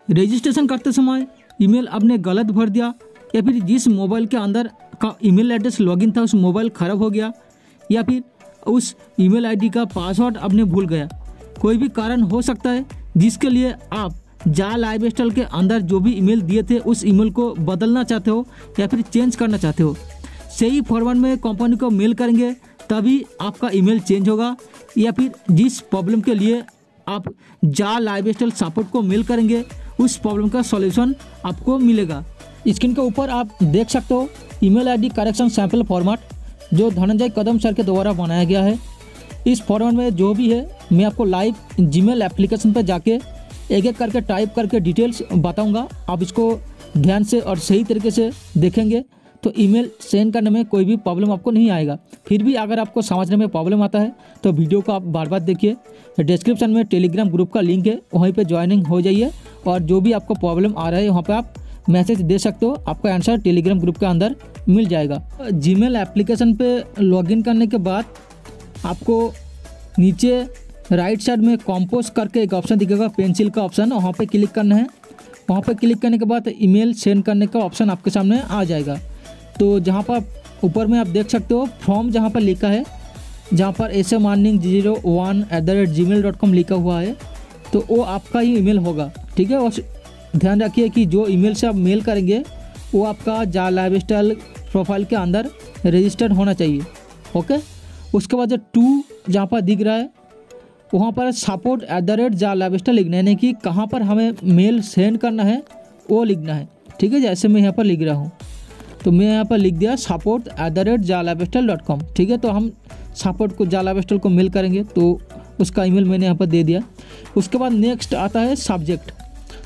Registration करते समय email आपने गलत भर दिया, या फिर जिस मोबाइल के अंदर का ईमेल एड्रेस लॉगिन था उस मोबाइल ख़राब हो गया, या फिर उस ईमेल आईडी का पासवर्ड आपने भूल गया, कोई भी कारण हो सकता है जिसके लिए आप जा लाइफस्टाइल के अंदर जो भी ईमेल दिए थे उस ईमेल को बदलना चाहते हो या फिर चेंज करना चाहते हो, सही फॉर्मेट में कंपनी को मेल करेंगे तभी आपका ईमेल चेंज होगा, या फिर जिस प्रॉब्लम के लिए आप जा लाइफस्टाइल सपोर्ट को मेल करेंगे उस प्रॉब्लम का सॉल्यूशन आपको मिलेगा। स्क्रीन के ऊपर आप देख सकते हो email ID correction sample format जो धनंजय कदम सर के द्वारा बनाया गया है। इस फॉर्मेट में जो भी है मैं आपको लाइव जीमेल एप्लीकेशन पर जाके एक एक करके टाइप करके डिटेल्स बताऊंगा। आप इसको ध्यान से और सही तरीके से देखेंगे तो ईमेल सेंड करने में कोई भी प्रॉब्लम आपको नहीं आएगा। फिर भी अगर आपको समझने में प्रॉब्लम आता है तो वीडियो को आप बार बार देखिए। डिस्क्रिप्शन में टेलीग्राम ग्रुप का लिंक है, वहीं पे ज्वाइनिंग हो जाइए और जो भी आपको प्रॉब्लम आ रहा है वहाँ पे आप मैसेज दे सकते हो, आपका आंसर टेलीग्राम ग्रुप के अंदर मिल जाएगा। जीमेल एप्लीकेशन पे लॉगिन करने के बाद आपको नीचे राइट साइड में कंपोज करके एक ऑप्शन दिखेगा, पेंसिल का ऑप्शन, वहाँ पे क्लिक करना है। वहाँ पे क्लिक करने के बाद ईमेल सेंड करने का ऑप्शन आपके सामने आ जाएगा। तो जहाँ पर ऊपर में आप देख सकते हो फॉर्म जहाँ पर लिखा है, जहाँ पर smarning01@gmail.com लिखा हुआ है, तो वो आपका ही ईमेल होगा। ठीक है, और ध्यान रखिए कि जो ईमेल से आप मेल करेंगे वो आपका जा लाइफस्टाइल प्रोफाइल के अंदर रजिस्टर्ड होना चाहिए। ओके, उसके बाद जो टू जहाँ पर दिख रहा है वहाँ पर support@जा लाइफस्टाइल लिखना है, यानी कि कहाँ पर हमें मेल सेंड करना है वो लिखना है। ठीक है, जैसे मैं यहाँ पर लिख रहा हूँ तो मैं यहाँ पर लिख दिया support@jalifestyle.com। ठीक है, तो हम सपोर्ट को जा लाइफस्टाइल को मेल करेंगे तो उसका ईमेल मैंने यहाँ पर दे दिया। उसके बाद नेक्स्ट आता है सब्जेक्ट।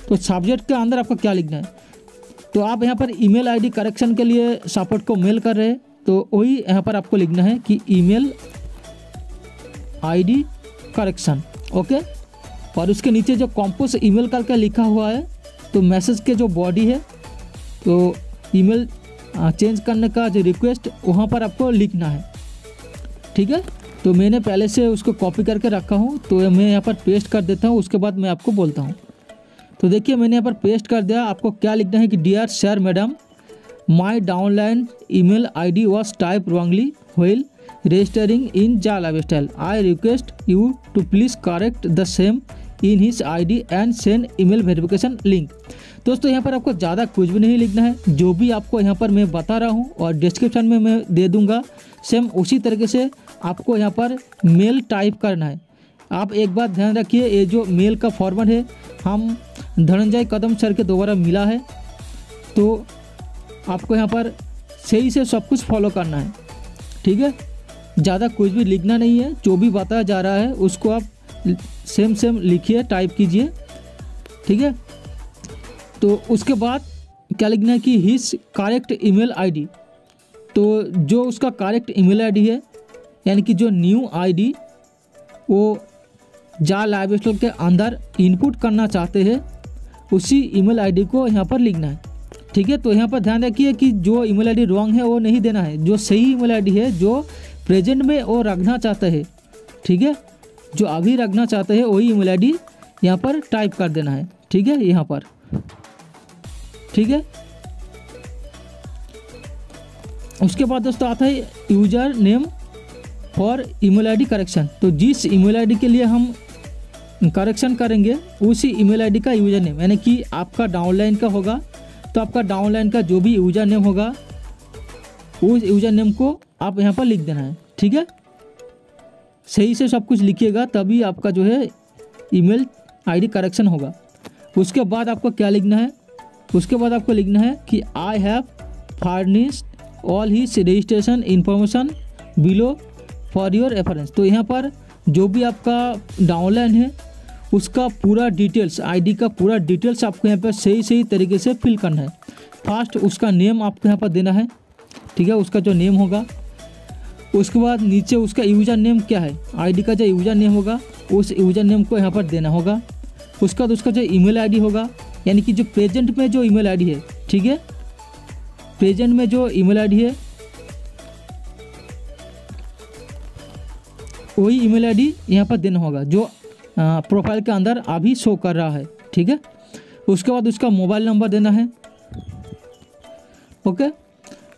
तो सब्जेक्ट के अंदर आपको क्या लिखना है, तो आप यहाँ पर ईमेल आईडी करेक्शन के लिए सपोर्ट को मेल कर रहे हैं तो वही यहाँ पर आपको लिखना है कि ईमेल आईडी करेक्शन। ओके, और उसके नीचे जो कंपोज ईमेल करके लिखा हुआ है तो मैसेज के जो बॉडी है तो ईमेल चेंज करने का जो रिक्वेस्ट वहाँ पर आपको लिखना है। ठीक है, तो मैंने पहले से उसको कॉपी करके रखा हूँ तो मैं यहाँ पर पेस्ट कर देता हूँ, उसके बाद मैं आपको बोलता हूँ। तो देखिए मैंने यहाँ पर पेस्ट कर दिया। आपको क्या लिखना है कि dear sir madam, my downline email ID was type wrongly while registering in जा lifestyle. I request you to please correct the same in his ID and send email verification link. दोस्तों यहाँ पर आपको ज़्यादा कुछ भी नहीं लिखना है, जो भी आपको यहाँ पर मैं बता रहा हूँ और डिस्क्रिप्शन में मैं दे दूँगा सेम उसी तरीके से आपको यहाँ पर मेल टाइप करना है। आप एक बात ध्यान रखिए, ये जो मेल का फॉर्मेट है हम धनंजय कदम सर के द्वारा मिला है, तो आपको यहाँ पर सही से सब कुछ फॉलो करना है। ठीक है, ज़्यादा कुछ भी लिखना नहीं है, जो भी बताया जा रहा है उसको आप सेम लिखिए, टाइप कीजिए। ठीक है, तो उसके बाद क्या लिखना है कि हिज करेक्ट ईमेल आईडी। तो जो उसका करेक्ट ईमेल आईडी है, यानी कि जो न्यू आईडी वो जा लाइफस्टाइल के अंदर इनपुट करना चाहते हैं उसी ईमेल आईडी को यहाँ पर लिखना है। ठीक है, तो यहाँ पर ध्यान रखिए कि जो ईमेल आईडी रॉन्ग है वो नहीं देना है, जो सही ईमेल आईडी है जो प्रेजेंट में वो रखना चाहते हैं। ठीक है, जो अभी रखना चाहते हैं वही ईमेल आईडी यहाँ पर टाइप कर देना है। ठीक है, यहाँ पर। ठीक है, उसके बाद दोस्तों आता है user name for email ID correction. तो जिस ईमेल आईडी के लिए हम करेक्शन करेंगे उसी ईमेल आईडी का यूजर नेम, यानी कि आपका डाउनलाइन का होगा तो आपका डाउनलाइन का जो भी यूजर नेम होगा उस यूजर नेम को आप यहाँ पर लिख देना है। ठीक है, सही से सब कुछ लिखिएगा तभी आपका जो है ईमेल आईडी करेक्शन होगा। उसके बाद आपको क्या लिखना है, उसके बाद आपको लिखना है कि I have furnished all his registration information below for your reference. तो यहाँ पर जो भी आपका डाउनलाइन है उसका पूरा डिटेल्स, आईडी का पूरा डिटेल्स आपको यहाँ पर सही तरीके से फिल करना है। फर्स्ट उसका नेम आपको यहाँ पर देना है। ठीक है, उसका जो नेम होगा, उसके बाद नीचे उसका यूज़र नेम क्या है, आईडी का जो यूज़र नेम होगा उस यूज़र नेम को यहाँ पर देना होगा। उसका बाद उसका जो ईमेल आईडी होगा, यानी कि जो प्रेजेंट में जो ईमेल आईडी है। ठीक है, प्रेजेंट में जो ईमेल आईडी है वही ईमेल आईडी यहाँ पर देना होगा जो प्रोफाइल के अंदर अभी शो कर रहा है। ठीक है, उसके बाद उसका मोबाइल नंबर देना है। ओके,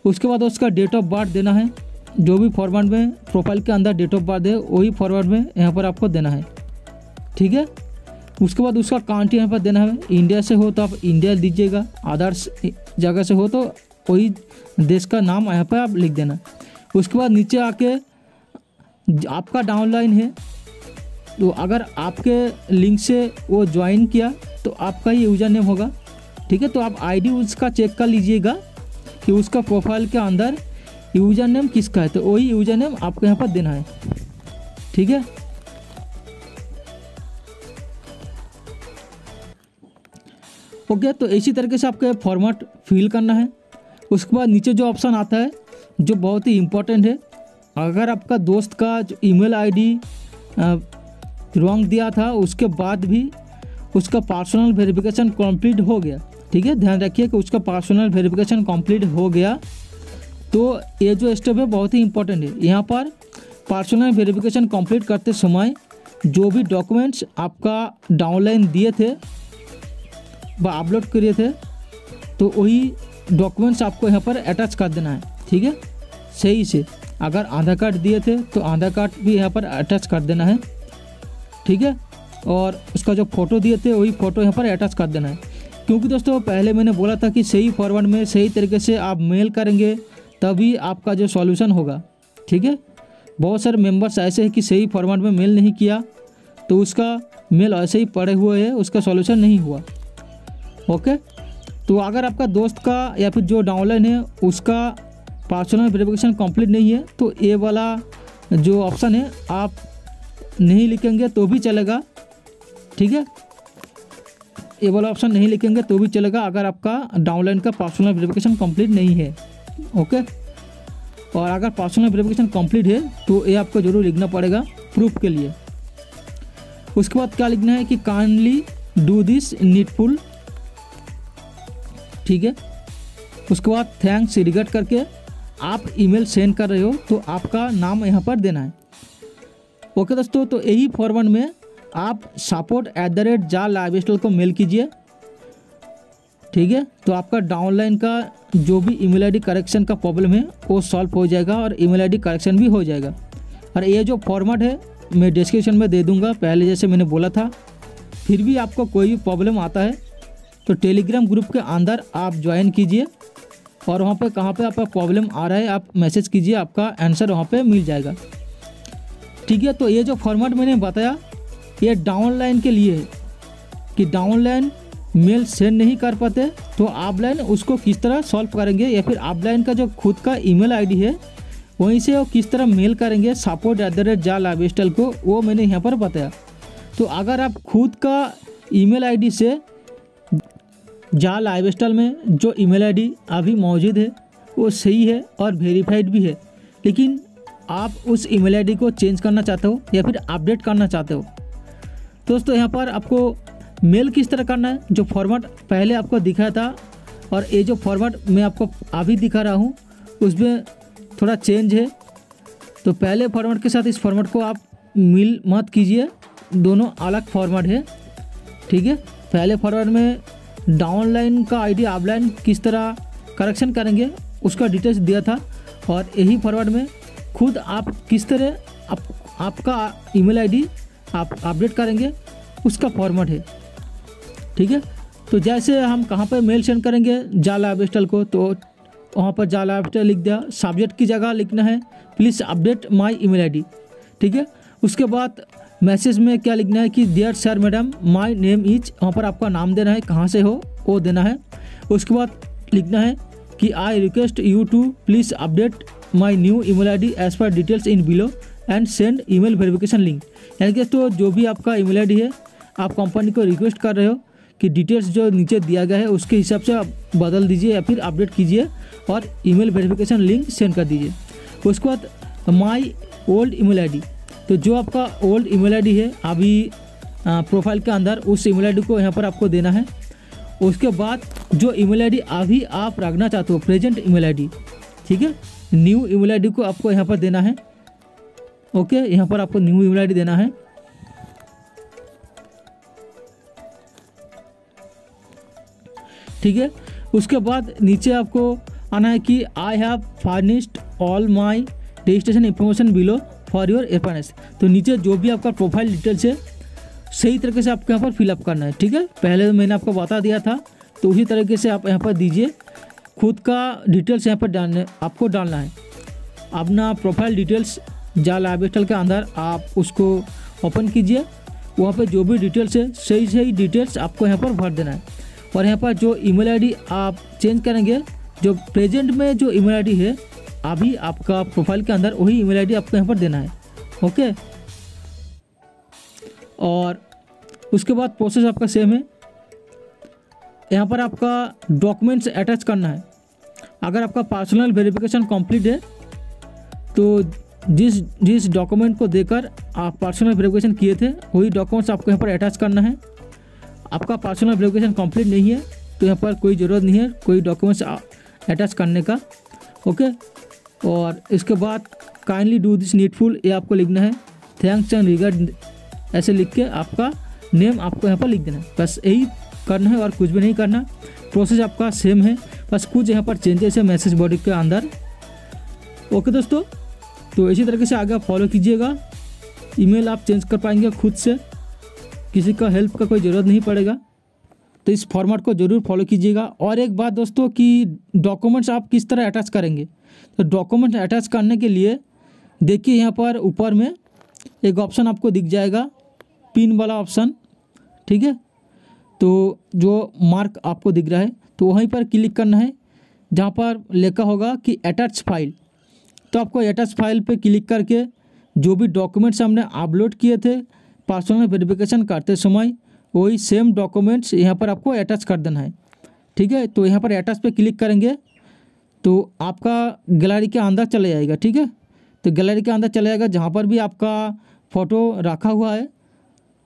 उसके बाद उसका डेट ऑफ बर्थ देना है। जो भी फॉर्मेट में प्रोफाइल के अंदर डेट ऑफ बर्थ है वही फॉर्मेट में यहाँ पर आपको देना है। ठीक है, उसके बाद उसका कंट्री यहाँ पर देना है। इंडिया से हो तो आप इंडिया दीजिएगा, अदर्स जगह से हो तो वही देश का नाम यहाँ पर आप लिख देना। उसके बाद नीचे आके आपका डाउनलाइन है, तो अगर आपके लिंक से वो ज्वाइन किया तो आपका ही यूज़र नेम होगा। ठीक है, तो आप आईडी उसका चेक कर लीजिएगा कि उसका प्रोफाइल के अंदर यूज़र नेम किसका है, तो वही यूज़र नेम आपको यहाँ पर देना है। ठीक है, ओके, तो इसी तरीके से आपको फॉर्मेट फिल करना है। उसके बाद नीचे जो ऑप्शन आता है जो बहुत ही इम्पोर्टेंट है, अगर आपका दोस्त का जो ईमेल आईडी रॉन्ग दिया था उसके बाद भी उसका पर्सनल वेरिफिकेशन कंप्लीट हो गया। ठीक है, ध्यान रखिए कि उसका पर्सनल वेरिफिकेशन कंप्लीट हो गया, तो ये जो स्टेप है बहुत ही इंपॉर्टेंट है। यहाँ पर पर्सनल वेरिफिकेशन कंप्लीट करते समय जो भी डॉक्यूमेंट्स आपका डाउनलाइन दिए थे व अपलोड किए थे तो वही डॉक्यूमेंट्स आपको यहाँ पर अटैच कर देना है। ठीक है, सही से अगर आधार कार्ड दिए थे तो आधार कार्ड भी यहाँ पर अटैच कर देना है। ठीक है, और उसका जो फ़ोटो दिए थे वही फ़ोटो यहाँ पर अटैच कर देना है। क्योंकि दोस्तों पहले मैंने बोला था कि सही फॉर्मेट में सही तरीके से आप मेल करेंगे तभी आपका जो सॉल्यूशन होगा। ठीक है, बहुत सारे मेंबर्स ऐसे हैं कि सही फॉर्मेट में मेल नहीं किया तो उसका मेल ऐसे ही पड़े हुए है, उसका सॉल्यूशन नहीं हुआ। ओके, तो अगर आपका दोस्त का या फिर जो डाउनलाइन है उसका पर्सनल वेरिफिकेशन कंप्लीट नहीं है तो ये वाला जो ऑप्शन है आप नहीं लिखेंगे तो भी चलेगा। ठीक है, ये वाला ऑप्शन नहीं लिखेंगे तो भी चलेगा अगर आपका डाउनलाइन का पर्सनल वेरिफिकेशन कंप्लीट नहीं है। ओके, और अगर पर्सनल वेरिफिकेशन कंप्लीट है तो ये आपको जरूर लिखना पड़ेगा प्रूफ के लिए। उसके बाद क्या लिखना है कि काइंडली डू दिस नीडफुल। ठीक है, उसके बाद थैंक्स रिगार्ड करके आप ईमेल सेंड कर रहे हो तो आपका नाम यहाँ पर देना है। ओके दोस्तों, तो यही फॉर्मेट में आप support@jalivestyle को मेल कीजिए। ठीक है, तो आपका डाउनलाइन का जो भी ईमेल आईडी करेक्शन का प्रॉब्लम है वो सॉल्व हो जाएगा और ईमेल आईडी करेक्शन भी हो जाएगा। और ये जो फॉर्मेट है मैं डिस्क्रिप्शन में दे दूंगा पहले जैसे मैंने बोला था। फिर भी आपको कोई भी प्रॉब्लम आता है तो टेलीग्राम ग्रुप के अंदर आप ज्वाइन कीजिए और वहाँ पे कहाँ पे आपका प्रॉब्लम आ रहा है आप मैसेज कीजिए, आपका आंसर वहाँ पे मिल जाएगा। ठीक है, तो ये जो फॉर्मेट मैंने बताया ये डाउनलाइन के लिए है कि डाउनलाइन मेल सेंड नहीं कर पाते तो ऑफलाइन उसको किस तरह सॉल्व करेंगे, या फिर ऑफलाइन का जो खुद का ईमेल आईडी है वहीं से वो किस तरह मेल करेंगे support@jalivestyle को, वो मैंने यहाँ पर बताया। तो अगर आप खुद का ईमेल आईडी से jalivestyle में जो ईमेल आईडी अभी मौजूद है वो सही है और वेरीफाइड भी है, लेकिन आप उस ईमेल आईडी को चेंज करना चाहते हो या फिर अपडेट करना चाहते हो, दोस्तों यहाँ पर आपको मेल किस तरह करना है, जो फॉर्मेट पहले आपको दिखाया था और ये जो फॉर्मेट मैं आपको अभी दिखा रहा हूँ उसमें थोड़ा चेंज है। तो पहले फॉर्मेट के साथ इस फॉर्मेट को आप मिल मत कीजिए, दोनों अलग फॉर्मेट है। ठीक है, पहले फॉर्मेट में डाउनलाइन का आईडी ऑफलाइन किस तरह करेक्शन करेंगे उसका डिटेल्स दिया था, और यही फॉर्मेट में खुद आप किस तरह आपका ईमेल आईडी आप अपडेट करेंगे उसका फॉर्मेट है। ठीक है, तो जैसे हम कहाँ पर मेल सेंड करेंगे jalivestyle को, तो वहाँ पर jalivestyle लिख दिया, सब्जेक्ट की जगह लिखना है please update my email ID. ठीक है, उसके बाद मैसेज में क्या लिखना है कि dear sir madam my name is, वहाँ पर आपका नाम देना है, कहाँ से हो वो देना है। उसके बाद लिखना है कि I request you to please update my new email ID as per details in below and send email verification link. यानी कि तो जो भी आपका ईमेल आईडी है आप कंपनी को रिक्वेस्ट कर रहे हो कि डिटेल्स जो नीचे दिया गया है उसके हिसाब से आप बदल दीजिए या फिर अपडेट कीजिए और ईमेल वेरिफिकेशन लिंक सेंड कर दीजिए। उसके बाद माय ओल्ड ईमेल आईडी, तो जो आपका ओल्ड ईमेल आईडी है अभी प्रोफाइल के अंदर उस ईमेल आईडी को यहाँ पर आपको देना है। उसके बाद जो ईमेल आईडी अभी आप रखना चाहते हो प्रेजेंट ईमेल आईडी, ठीक है, न्यू ईमेल आईडी को आपको यहाँ पर देना है। ओके, यहाँ पर आपको न्यू ईमेल आईडी देना है। ठीक है। उसके बाद नीचे आपको आना है कि I have furnished all my registration information below for your reference. तो नीचे जो भी आपका प्रोफाइल डिटेल्स है सही तरीके से आपको यहाँ पर फिलअप करना है, ठीक है। पहले मैंने आपको बता दिया था, तो उसी तरीके से आप यहाँ पर दीजिए। खुद का डिटेल्स यहाँ पर आपको डालना है। अपना प्रोफाइल डिटेल्स जाल लाइफस्टाइल के अंदर आप उसको ओपन कीजिए। वहाँ पे जो भी डिटेल्स है सही डिटेल्स आपको यहाँ पर भर देना है। और यहाँ पर जो ईमेल आईडी आप चेंज करेंगे, जो प्रेजेंट में जो ईमेल आईडी है अभी आपका प्रोफाइल के अंदर, वही ईमेल आईडी आपको यहाँ पर देना है, ओके। और उसके बाद प्रोसेस आपका सेम है। यहाँ पर आपका डॉक्यूमेंट्स अटैच करना है। अगर आपका पर्सनल वेरिफिकेशन कंप्लीट है तो जिस डॉक्यूमेंट को देकर आप पर्सनल वेरिफिकेशन किए थे वही डॉक्यूमेंट्स आपको यहाँ पर अटैच करना है। आपका पर्सनल वेरिफिकेशन कंप्लीट नहीं है तो यहाँ पर कोई ज़रूरत नहीं है कोई डॉक्यूमेंट्स अटैच करने का, ओके। और इसके बाद काइंडली डू दिस नीडफुल ये आपको लिखना है। थैंक्स एंड रिगार्ड ऐसे लिख के आपका नेम आपको यहाँ पर लिख देना है। बस यही करना है और कुछ भी नहीं करना। प्रोसेस आपका सेम है, बस कुछ यहाँ पर चेंजेस है मैसेज बॉडी के अंदर, ओके दोस्तों। तो इसी तरीके से आगे आप फॉलो कीजिएगा। ईमेल आप चेंज कर पाएंगे खुद से, किसी का हेल्प का कोई ज़रूरत नहीं पड़ेगा। तो इस फॉर्मेट को ज़रूर फॉलो कीजिएगा। और एक बात दोस्तों कि डॉक्यूमेंट्स आप किस तरह अटैच करेंगे, तो डॉक्यूमेंट्स अटैच करने के लिए देखिए यहाँ पर ऊपर में एक ऑप्शन आपको दिख जाएगा, पिन वाला ऑप्शन, ठीक है। तो जो मार्क आपको दिख रहा है तो वहीं पर क्लिक करना है जहाँ पर लिखा होगा कि अटैच फाइल। तो आपको अटैच फाइल पे क्लिक करके जो भी डॉक्यूमेंट्स हमने अपलोड किए थे पर्सनल वेरिफिकेशन करते समय वही सेम डॉक्यूमेंट्स यहाँ पर आपको अटैच कर देना है, ठीक है। तो यहाँ पर अटैच पे क्लिक करेंगे तो आपका गैलरी के अंदर चले जाएगा, ठीक है। तो गैलरी के अंदर चले जाएगा जहाँ पर भी आपका फ़ोटो रखा हुआ है,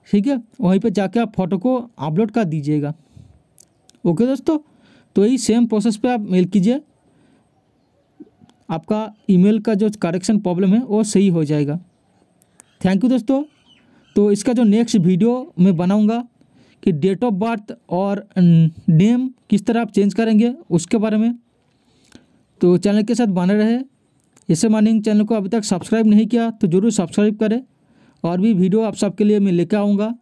ठीक है, वहीं पे जाके आप फ़ोटो को अपलोड कर दीजिएगा, ओके दोस्तों। तो यही सेम प्रोसेस पे आप मेल कीजिए, आपका ईमेल का जो करेक्शन प्रॉब्लम है वो सही हो जाएगा। थैंक यू दोस्तों। तो इसका जो नेक्स्ट वीडियो मैं बनाऊंगा कि डेट ऑफ बर्थ और नेम किस तरह आप चेंज करेंगे उसके बारे में। तो चैनल के साथ बने रहे। ऐसे मार्निंग चैनल को अभी तक सब्सक्राइब नहीं किया तो ज़रूर सब्सक्राइब करें। और भी वीडियो आप सबके लिए मैं लेकर आऊँगा।